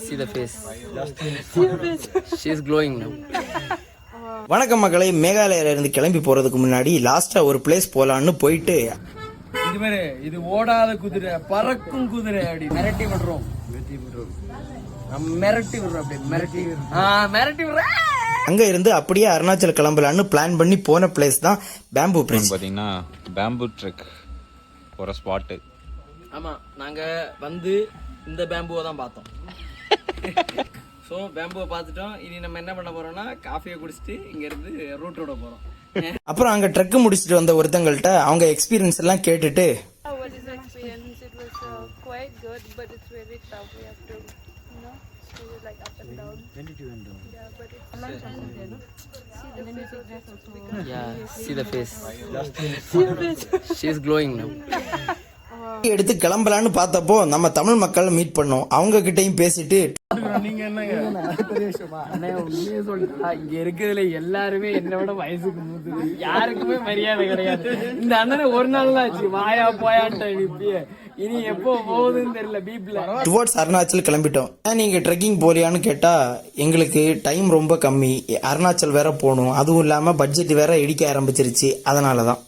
See the face. See the face. She is glowing now. வணக்கம் மக்களை, மேகாலயில இருந்து கிளம்பி போறதுக்கு முன்னாடி லாஸ்டா ஒரு பிளேஸ் போலான்னு போயிட்டு இது மாதிரி இது ஓடாத குதிரை, பறக்கும் குதிரை, அப்படி மிரட்டி விடுறோம். மிரட்டி விடுறோம், அப்படி மிரட்டி விடுறோம். அங்க இருந்து அப்படியே அருணாச்சல் கிளம்பலான்னு பிளான் பண்ணி போன பிளேஸ் தான் பேம்பு பிரிட்ஜ். பாத்தீங்கன்னா பேம்பு ட்ரெக் போற ஸ்பாட்டு. ஆமா, நாங்க வந்து இந்த பேம்புவை தான் பார்த்தோம். ஸோ பேம்புவை பார்த்துட்டோம். இனி நம்ம என்ன பண்ண போறோம்னா காஃபியை குடிச்சிட்டு இங்க இருந்து ரூட் விட போறோம். அப்புறம் அங்க ட்ரெக் முடிச்சிட்டு வந்த ஒருத்தங்கள்ட்ட அவங்க எக்ஸ்பீரியன்ஸ் எல்லாம் கேட்டுட்டு What is the experience? It was quite good, but it's very tough. We have to, stay like up and down. When did you end up? Yeah, but it's See the face. See the face. She is glowing now. எடுத்து கிளம்பலான்னு பார்த்தப்போ நம்ம தமிழ் மக்கள் meet பண்ணோம். அவங்க கிட்டையும் பேசிட்டு நீங்க என்னங்க பெரிய விஷயமா அண்ணே, உண்மையே சொல்றா, இங்க இருக்கிறதுல எல்லாருமே என்னோட வயசுக்கு மூத்தது, யாருக்குமே மரியாதை கிடையாது. இந்த அண்ணனை ஒரு நாள் தான் ஆச்சு வாயா போயான்ட்டு அனுப்பிய, இனி எப்போ போகுதுன்னு தெரியல. பீப்ல டுவர்ட்ஸ் அருணாச்சல் கிளம்பிட்டோம். நீங்க ட்ரெக்கிங் போறியான்னு கேட்டா எங்களுக்கு டைம் ரொம்ப கம்மி, அருணாச்சல் வேற போகணும், அதுவும் இல்லாம பட்ஜெட் வேற இடிக்க ஆரம்பிச்சிருச்சு. அதனாலதான்